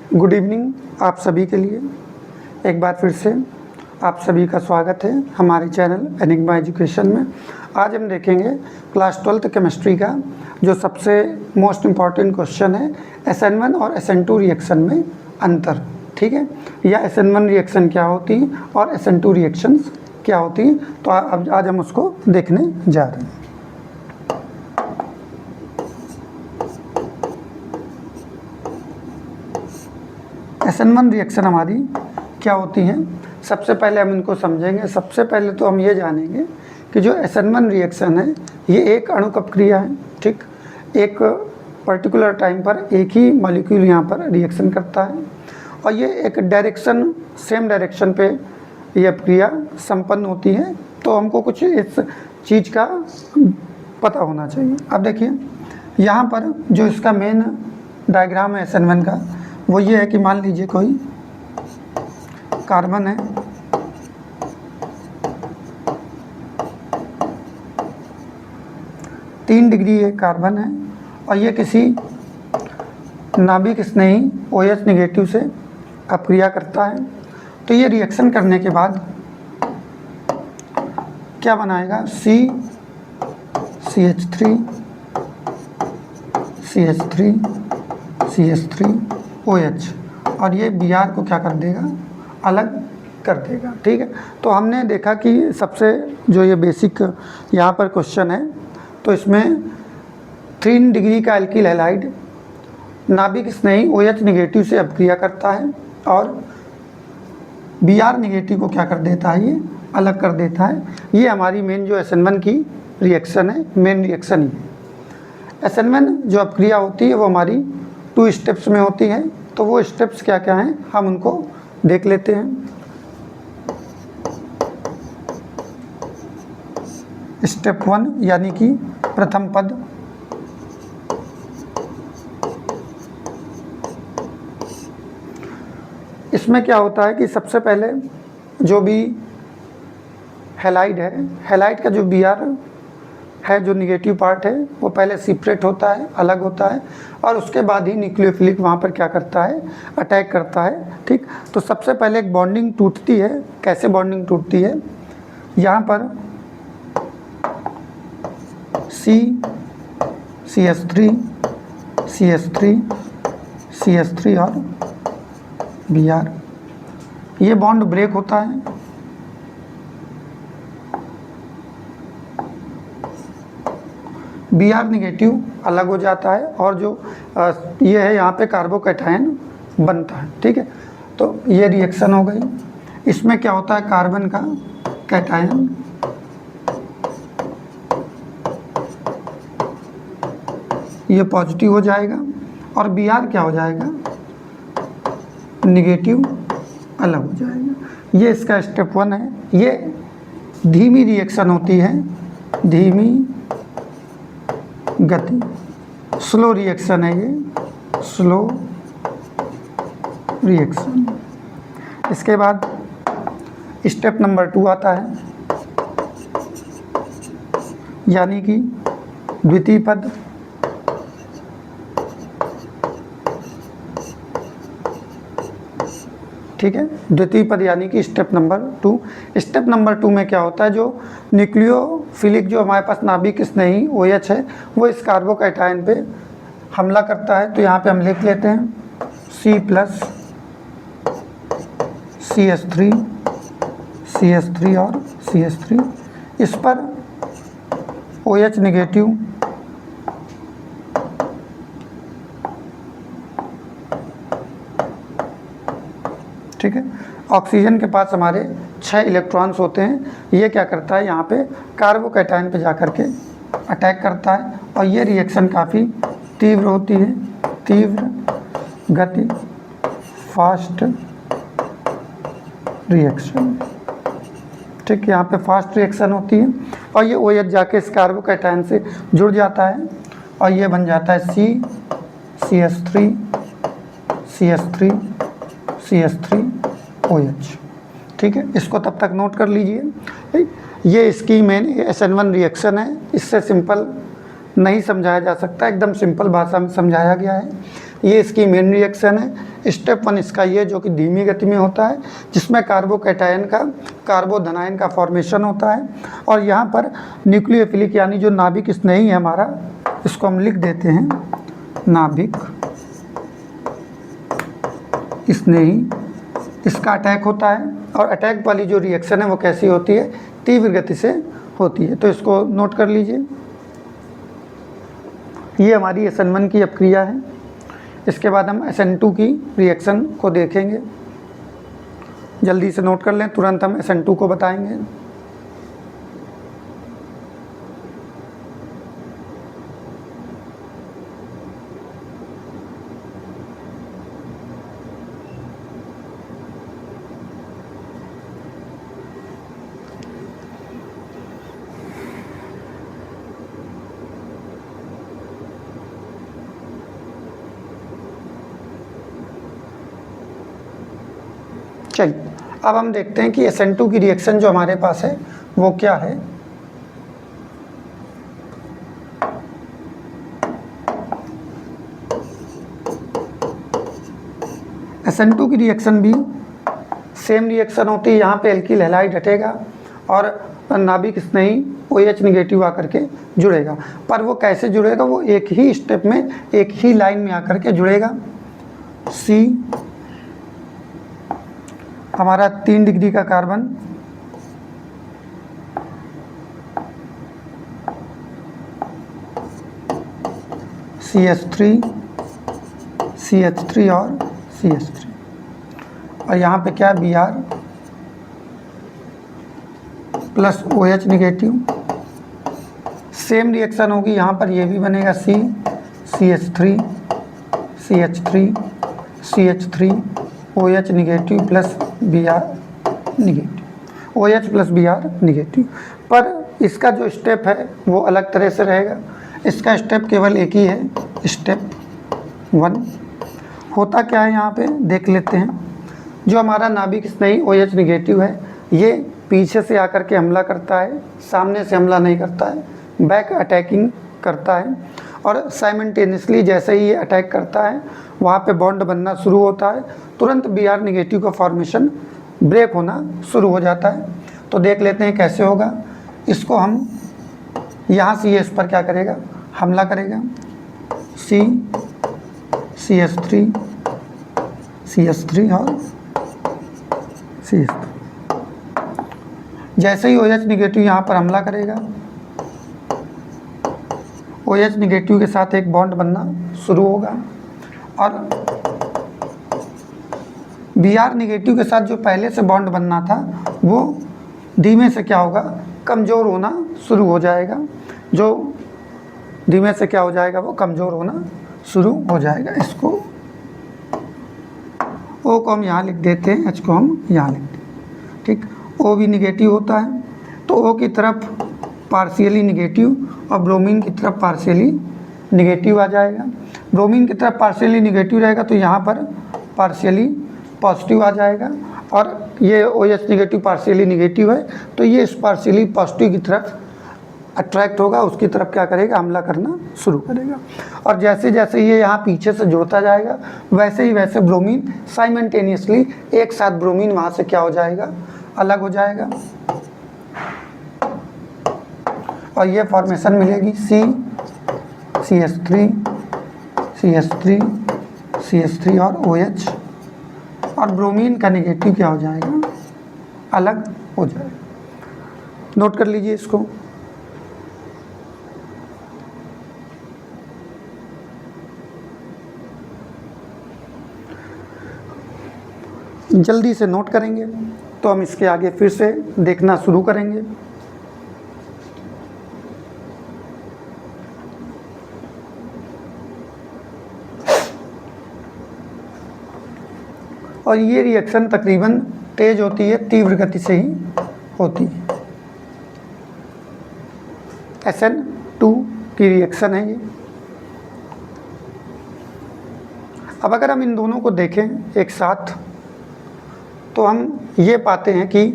Good evening आप सभी के लिए एक बार फिर से आप सभी का स्वागत है हमारे चैनल एनिग्मा एजुकेशन में। आज हम देखेंगे क्लास 12th केमिस्ट्री का जो सबसे मोस्ट इम्पॉर्टेंट क्वेश्चन है SN1 और SN2 रिएक्शन में अंतर। ठीक है, या SN1 रिएक्शन क्या होती है और SN2 रिएक्शंस क्या होती हैं, तो आज हम उसको देखने जा रहे हैं। SN1 रिएक्शन हमारी क्या होती हैं, सबसे पहले हम इनको समझेंगे। सबसे पहले तो हम ये जानेंगे कि जो SN1 रिएक्शन है ये एक अणु अपक्रिया है। ठीक, एक पर्टिकुलर टाइम पर एक ही मॉलिक्यूल यहाँ पर रिएक्शन करता है और ये एक डायरेक्शन सेम डायरेक्शन पे ये अपक्रिया संपन्न होती है। तो हमको कुछ इस चीज़ का पता होना चाहिए। अब देखिए यहाँ पर जो इसका मेन डायग्राम है SN1 का वो ये है कि मान लीजिए कोई कार्बन है, तीन डिग्री ये कार्बन है और ये किसी नाभिक स्नेही OH नेगेटिव से अपक्रिया करता है। तो ये रिएक्शन करने के बाद क्या बनाएगा, CH3 CH3 CH3 OH और ये Br को क्या कर देगा, अलग कर देगा। ठीक है, तो हमने देखा कि सबसे जो ये बेसिक यहाँ पर क्वेश्चन है तो इसमें 3 डिग्री का एल्किल हैलाइड नाभिक स्नेही OH नेगेटिव से अपक्रिया करता है और Br नेगेटिव को क्या कर देता है, ये अलग कर देता है। ये हमारी मेन जो SN1 की रिएक्शन है, मेन रिएक्शन ही है। SN1 जो अपक्रिया होती है वो हमारी 2 स्टेप्स में होती है। तो वो स्टेप्स क्या क्या हैं हम उनको देख लेते हैं। स्टेप 1 यानी कि प्रथम पद, इसमें क्या होता है कि सबसे पहले जो भी हैलाइड है, हैलाइड का जो Br है जो निगेटिव पार्ट है वो पहले सेपरेट होता है, अलग होता है और उसके बाद ही न्यूक्लियोफिलिक वहाँ पर क्या करता है, अटैक करता है। ठीक, तो सबसे पहले एक बॉन्डिंग टूटती है। कैसे बॉन्डिंग टूटती है, यहाँ पर CH3 और Br, ये बॉन्ड ब्रेक होता है। Br नेगेटिव अलग हो जाता है और जो ये है यहाँ पे कार्बोकैटायन बनता है। ठीक है, तो ये रिएक्शन हो गई। इसमें क्या होता है, कार्बन का कैटायन ये पॉजिटिव हो जाएगा और Br क्या हो जाएगा, नेगेटिव अलग हो जाएगा। ये इसका स्टेप 1 है। ये धीमी रिएक्शन होती है, धीमी गति, स्लो रिएक्शन है, ये स्लो रिएक्शन। इसके बाद स्टेप नंबर 2 आता है यानी कि द्वितीय पद। ठीक है, द्वितीय पद यानी कि स्टेप नंबर 2। स्टेप नंबर 2 में क्या होता है, जो न्यूक्लियोफिलिक जो हमारे पास नाभिक स्नेही OH है वो इस कार्बोकैटायन पे हमला करता है। तो यहाँ पे हम लिख लेते हैं C+ CH3 और CH3, इस पर OH नेगेटिव ठीक है। ऑक्सीजन के पास हमारे 6 इलेक्ट्रॉन्स होते हैं। ये क्या करता है, यहाँ पे कार्बोकैटायन पे जाकर के अटैक करता है और ये रिएक्शन काफ़ी तीव्र होती है, तीव्र गति, फास्ट रिएक्शन। ठीक, यहाँ पे फास्ट रिएक्शन होती है और ये OH जाके इस कार्बोकैटायन से जुड़ जाता है और ये बन जाता है CH3 OH। ठीक है, इसको तब तक नोट कर लीजिए। ये इसकी मेन SN1 रिएक्शन है। इससे सिंपल नहीं समझाया जा सकता, एकदम सिंपल भाषा में समझाया गया है। ये इसकी मेन रिएक्शन है। स्टेप 1 इसका ये जो कि धीमी गति में होता है, जिसमें कार्बोकैटायन का कार्बोधनायन का फॉर्मेशन होता है। और यहाँ पर न्यूक्लियोफिलिक यानी जो नाभिक स्नेही है हमारा, इसको हम लिख देते हैं नाभिक स्नेही, इसका अटैक होता है। और अटैक वाली जो रिएक्शन है वो कैसी होती है, तीव्र गति से होती है। तो इसको नोट कर लीजिए, ये हमारी SN1 की अपक्रिया है। इसके बाद हम SN2 की रिएक्शन को देखेंगे। जल्दी से नोट कर लें, तुरंत हम SN2 को बताएंगे। चलिए अब हम देखते हैं कि SN2 की रिएक्शन जो हमारे पास है वो क्या है। SN2 की रिएक्शन भी सेम रिएक्शन होती है। यहाँ पे एल्किल हैलाइड हटेगा और नाभिक स्नेही OH निगेटिव आकर के जुड़ेगा। पर वो कैसे जुड़ेगा, वो एक ही स्टेप में एक ही लाइन में आकर के जुड़ेगा। C हमारा 3 डिग्री का कार्बन, CH3 CH3 और CH3, और यहाँ पे क्या Br plus OH negative. Same reaction होगी यहाँ पर, ये भी बनेगा C CH3 CH3 CH3 OH negative plus Br negative, OH plus Br negative. पर इसका जो स्टेप है वो अलग तरह से रहेगा। इसका स्टेप केवल एक ही है, स्टेप 1। होता क्या है यहाँ पे देख लेते हैं। जो हमारा नाभिक स्नेही OH निगेटिव है, ये पीछे से आकर के हमला करता है, सामने से हमला नहीं करता है, बैक अटैकिंग करता है। और साइमल्टेनियसली जैसे ही ये अटैक करता है वहाँ पे बॉन्ड बनना शुरू होता है, तुरंत Br निगेटिव का फॉर्मेशन ब्रेक होना शुरू हो जाता है। तो देख लेते हैं कैसे होगा। इसको हम यहाँ से ये इस पर क्या करेगा, हमला करेगा। C CH3 CH3 और CH3। जैसे ही OH निगेटिव यहाँ पर हमला करेगा, OH निगेटिव के साथ एक बॉन्ड बनना शुरू होगा और Br निगेटिव के साथ जो पहले से बॉन्ड बनना था वो धीमे से क्या होगा, कमज़ोर होना शुरू हो जाएगा। जो धीमे से क्या हो जाएगा, वो कमज़ोर होना शुरू हो जाएगा। इसको O को हम यहाँ लिख देते हैं, H को हम यहाँ लिख देते हैं, ठीक। O भी निगेटिव होता है तो O की तरफ पार्शियली निगेटिव और ब्रोमीन की तरफ पार्शियली निगेटिव आ जाएगा। ब्रोमीन की तरफ पार्शियली निगेटिव रहेगा तो यहाँ पर पार्शियली पॉजिटिव आ जाएगा। और ये OH निगेटिव पार्शियली निगेटिव है तो ये इस पार्शियली पॉजिटिव की तरफ अट्रैक्ट होगा, उसकी तरफ क्या करेगा, हमला करना शुरू करेगा। और जैसे जैसे ये यहाँ पीछे से जुड़ता जाएगा वैसे ही वैसे ब्रोमीन साइमल्टेनियसली एक साथ ब्रोमीन वहाँ से क्या हो जाएगा, अलग हो जाएगा। और ये फॉर्मेशन मिलेगी C CH3 CH3 CH3 और OH, और ब्रोमीन का निगेटिव क्या हो जाएगा, अलग हो जाएगा। नोट कर लीजिए इसको। जल्दी से नोट करेंगे तो हम इसके आगे फिर से देखना शुरू करेंगे। और ये रिएक्शन तकरीबन तेज होती है, तीव्र गति से ही होती है। SN2 की रिएक्शन है ये। अब अगर हम इन दोनों को देखें एक साथ तो हम ये पाते हैं कि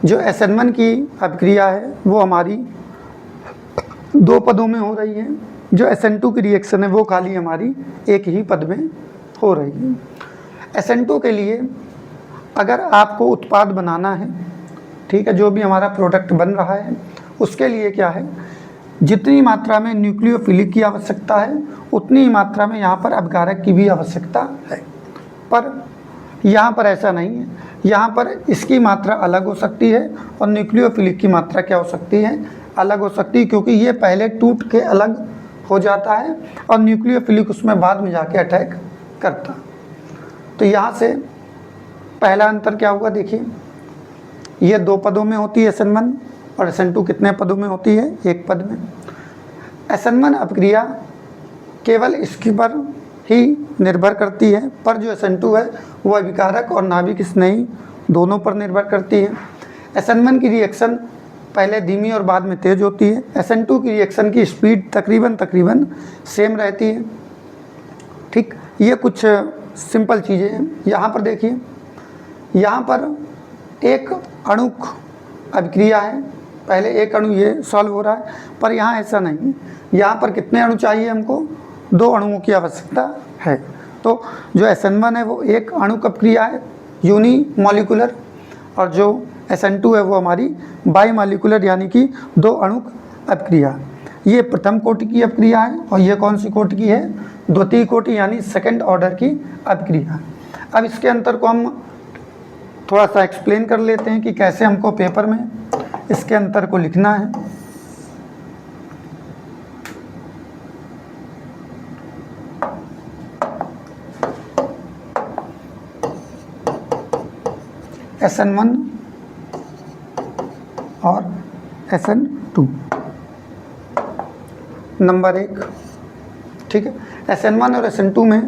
जो SN1 की अभिक्रिया है वो हमारी 2 पदों में हो रही है। जो SN2 की रिएक्शन है वो खाली हमारी एक ही पद में हो रही है। SN2 के लिए अगर आपको उत्पाद बनाना है, ठीक है, जो भी हमारा प्रोडक्ट बन रहा है उसके लिए क्या है, जितनी मात्रा में न्यूक्लियोफिलिक की आवश्यकता है उतनी ही मात्रा में यहाँ पर अपकारक की भी आवश्यकता है। पर यहाँ पर ऐसा नहीं है, यहाँ पर इसकी मात्रा अलग हो सकती है और न्यूक्लियोफिलिक की मात्रा क्या हो सकती है, अलग हो सकती है, क्योंकि ये पहले टूट के अलग हो जाता है और न्यूक्लियोफिलिक उसमें बाद में जाके अटैक करता। तो यहाँ से पहला अंतर क्या होगा, देखिए ये 2 पदों में होती है SN1 और SN2 कितने पदों में होती है, 1 पद में। SN1 अपक्रिया केवल इसके पर ही निर्भर करती है, पर जो SN2 है वो अभिकारक और नाभिक स्नेही दोनों पर निर्भर करती है। SN1 की रिएक्शन पहले धीमी और बाद में तेज़ होती है। SN2 की रिएक्शन की स्पीड तकरीबन सेम रहती है। ठीक, ये कुछ सिंपल चीज़ें हैं। यहाँ पर देखिए, यहाँ पर एक अणुक अभिक्रिया है, पहले एक अणु ये सॉल्व हो रहा है, पर यहाँ ऐसा नहीं। यहाँ पर कितने अणु चाहिए हमको, 2 अणुओं की आवश्यकता है। तो जो SN1 है वो एक अणुक अपक्रिया है, यूनिमॉलिक्यूलर, और जो SN2 है वो हमारी बाईमॉलिक्यूलर यानी कि 2 अणुक अपक्रिया। ये प्रथम कोटि की अपक्रिया है और ये कौन सी कोटि की है, द्वितीय कोटि यानी सेकंड ऑर्डर की अपक्रिया। अब इसके अंतर को हम थोड़ा सा एक्सप्लेन कर लेते हैं कि कैसे हमको पेपर में इसके अंतर को लिखना है। SN1 और SN2 नंबर 1, ठीक है। SN1 और SN2 में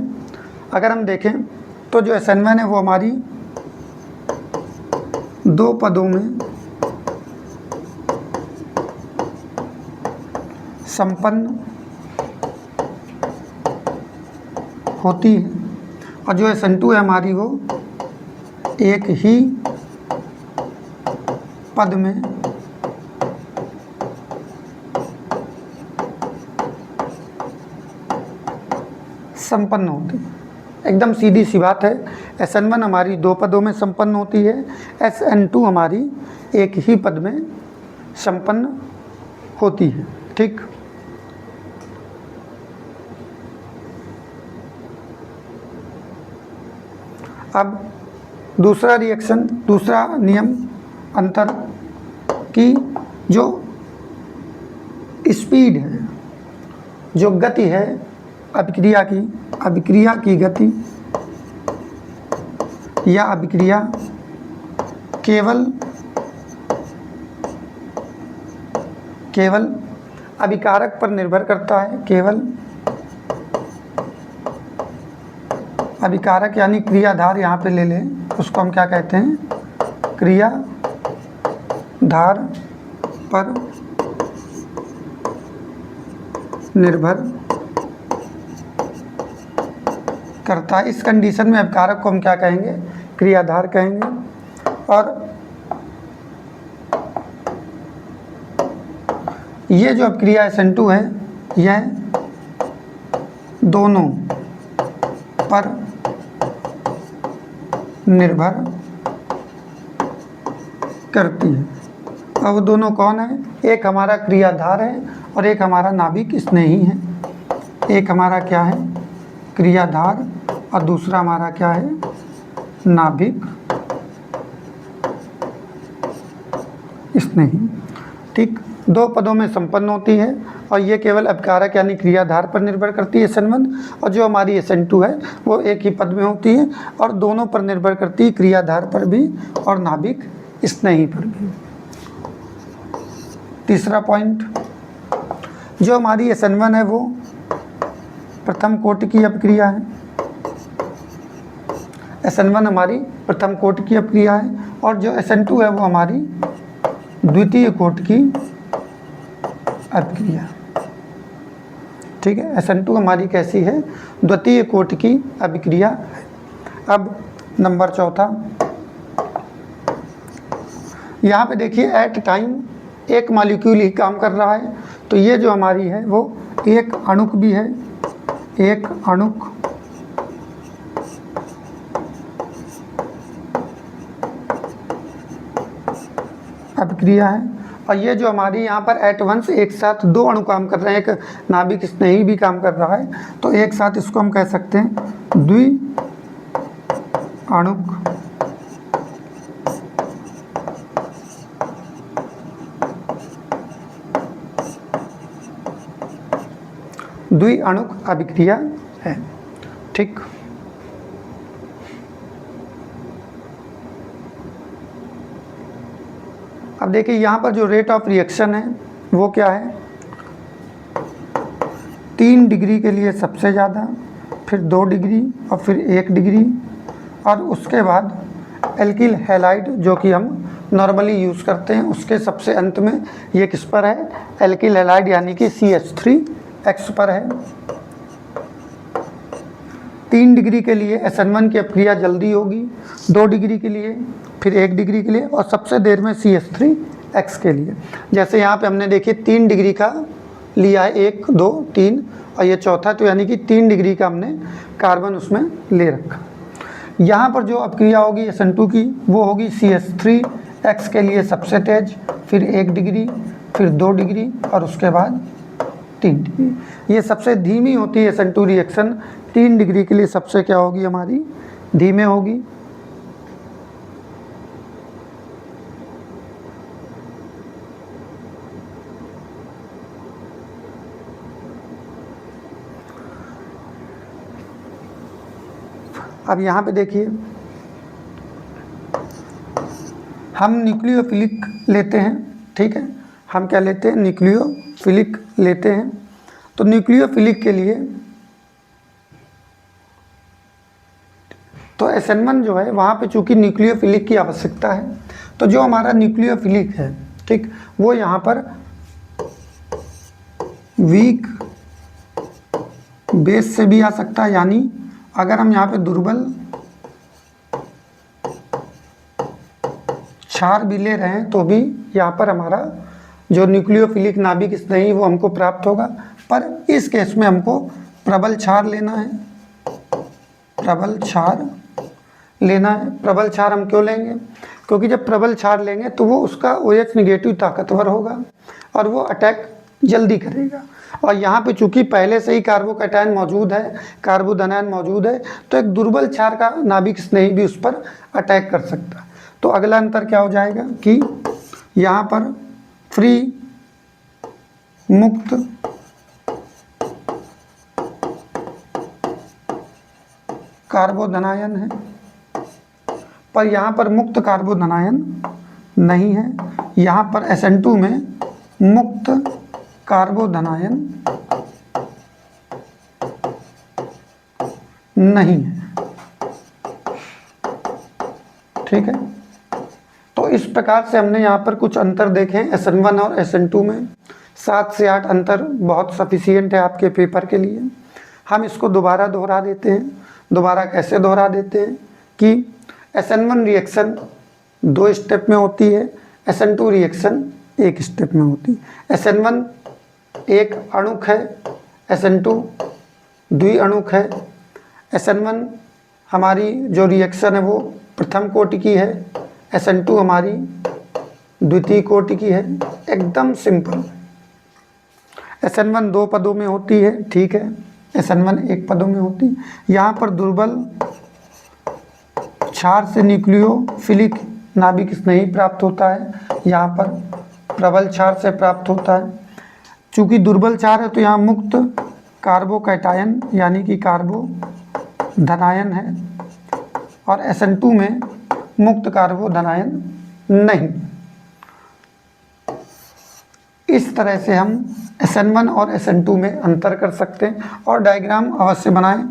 अगर हम देखें तो जो SN1 है वो हमारी 2 पदों में संपन्न होती है और जो SN2 है हमारी वो एक ही पद में संपन्न होती है। एकदम सीधी सी बात है। SN1 हमारी 2 पदों में संपन्न होती है, SN2 हमारी एक ही पद में संपन्न होती है। ठीक, अब दूसरा रिएक्शन, दूसरा नियम अंतर की जो स्पीड है, जो गति है अभिक्रिया की गति या अभिक्रिया केवल अभिकारक पर निर्भर करता है। केवल अभिकारक यानी क्रियाधार यहाँ पे ले लें, उसको हम क्या कहते हैं, क्रियाधार पर निर्भर करता है। इस कंडीशन में अभिकारक को हम क्या कहेंगे, क्रियाधार कहेंगे। और ये जो अभिक्रिया SN2 है यह दोनों पर निर्भर करती है। अब दोनों कौन है, एक हमारा क्रियाधार है और एक हमारा नाभिक स्नेही है। एक हमारा क्या है, क्रियाधार, और दूसरा हमारा क्या है, नाभिक स्नेही। ठीक, 2 पदों में संपन्न होती है और ये केवल अभिकारक यानी क्रियाधार पर निर्भर करती है SN1, और जो हमारी SN2 है वो एक ही पद में होती है और दोनों पर निर्भर करती है, क्रियाधार पर भी और नाभिक स्नेही पर भी। तीसरा पॉइंट, जो हमारी SN1 है वो प्रथम कोटि की अपक्रिया है। SN1 हमारी प्रथम कोटि की अपक्रिया है और जो SN2 है वो हमारी द्वितीय कोटि की अपक्रिया। ठीक है, SN2 हमारी कैसी है, द्वितीय कोटि की अभिक्रिया है। अब नंबर 4, यहाँ पे देखिए एट टाइम एक मॉलिक्यूल ही काम कर रहा है, तो ये जो हमारी है वो एक अणुक भी है, एक अणुक अभिक्रिया है। और ये जो हमारी यहाँ पर एट वंस एक साथ दो अणु काम कर रहे हैं, एक नाभिक स्नेही भी काम कर रहा है, तो एक साथ इसको हम कह सकते हैं द्वि अणुक द्विअणुक अभिक्रिया है। ठीक, अब देखिए यहाँ पर जो रेट ऑफ रिएक्शन है वो क्या है, 3 डिग्री के लिए सबसे ज़्यादा, फिर 2 डिग्री और फिर 1 डिग्री, और उसके बाद एल्किल हैलाइड जो कि हम नॉर्मली यूज़ करते हैं उसके सबसे अंत में ये किस पर है, एल्किल हैलाइड यानी कि CH3X पर है। 3 डिग्री के लिए SN1 की अपक्रिया जल्दी होगी, 2 डिग्री के लिए, फिर 1 डिग्री के लिए, और सबसे देर में CH3X के लिए। जैसे यहाँ पे हमने देखिए 3 डिग्री का लिया है, 1 2 3 और ये चौथा, तो यानी कि 3 डिग्री का हमने कार्बन उसमें ले रखा। यहाँ पर जो अपक्रिया होगी SN2 की वो होगी CH3X के लिए सबसे तेज, फिर 1 डिग्री, फिर 2 डिग्री और उसके बाद 3 डिग्री। ये सबसे धीमी होती है SN2 रिएक्शन, 3 डिग्री के लिए सबसे क्या होगी हमारी, धीमे होगी। अब यहाँ पे देखिए हम न्यूक्लियोफिलिक लेते हैं, ठीक है, हम क्या लेते हैं, न्यूक्लियोफिलिक लेते हैं। तो न्यूक्लियोफिलिक के लिए तो SN1 जो है वहाँ पे चूँकि न्यूक्लियोफिलिक की आवश्यकता है, तो जो हमारा न्यूक्लियोफिलिक है, ठीक, वो यहाँ पर वीक बेस से भी आ सकता है, यानी अगर हम यहाँ पे दुर्बल क्षार भी ले रहे हैं तो भी यहाँ पर हमारा जो न्यूक्लियोफिलिक नाभिक स्नेही वो हमको प्राप्त होगा। पर इस केस में हमको प्रबल क्षार लेना है, प्रबल क्षार लेना है। प्रबल क्षार हम क्यों लेंगे, क्योंकि जब प्रबल क्षार लेंगे तो वो उसका OH निगेटिव ताकतवर होगा और वो अटैक जल्दी करेगा। और यहाँ पे चूंकि पहले से ही कार्बोकैटायन मौजूद है, कार्बोधनायन मौजूद है, तो एक दुर्बल क्षार का नाभिक स्नेही भी उस पर अटैक कर सकता है। तो अगला अंतर क्या हो जाएगा कि यहाँ पर फ्री मुक्त कार्बोधनायन है, पर यहाँ पर मुक्त कार्बोधनायन नहीं है। यहाँ पर SN2 में मुक्त कार्बोधनायन नहीं है, ठीक है। तो इस प्रकार से हमने यहाँ पर कुछ अंतर देखे हैं SN1 और SN2 में। 7 से 8 अंतर बहुत सफिशियंट है आपके पेपर के लिए। हम इसको दोबारा दोहरा देते हैं। दोबारा कैसे दोहरा देते हैं कि SN1 रिएक्शन 2 स्टेप में होती है, SN2 रिएक्शन 1 स्टेप में होती है। SN1 एक अणुक है, SN2 द्विअणुक है। SN1 हमारी जो रिएक्शन है वो प्रथम कोटि की है, SN2 हमारी द्वितीय कोटि की है। एकदम सिंपल। SN1 2 पदों में होती है, ठीक है, SN1 1 पदों में होती है। यहाँ पर दुर्बल क्षार से न्यूक्लियोफिलिक नाभिक स्नेही प्राप्त होता है, यहाँ पर प्रबल क्षार से प्राप्त होता है। चूँकि दुर्बल क्षार है तो यहाँ मुक्त कार्बोकैटायन यानी कि कार्बोधनायन है, और SN2 में मुक्त कार्बोधनायन नहीं। इस तरह से हम SN1 और SN2 में अंतर कर सकते हैं। और डायग्राम अवश्य बनाएं।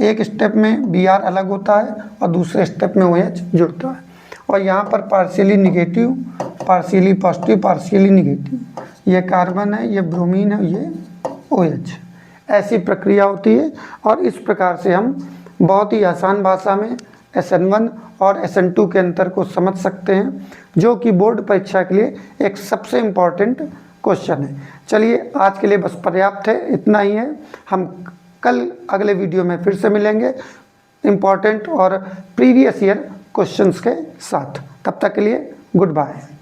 एक स्टेप में Br अलग होता है और दूसरे स्टेप में OH जुड़ता है, और यहाँ पर partially negative, partially positive, partially negative. ये कार्बन है, ये ब्रोमीन है, ये OH। ऐसी प्रक्रिया होती है। और इस प्रकार से हम बहुत ही आसान भाषा में SN1 और SN2 के अंतर को समझ सकते हैं, जो कि बोर्ड परीक्षा के लिए एक सबसे इम्पॉर्टेंट क्वेश्चन है। चलिए आज के लिए बस पर्याप्त है, इतना ही है। हम कल अगले वीडियो में फिर से मिलेंगे इम्पॉर्टेंट और प्रीवियस ईयर क्वेश्चंस के साथ। तब तक के लिए गुड बाय।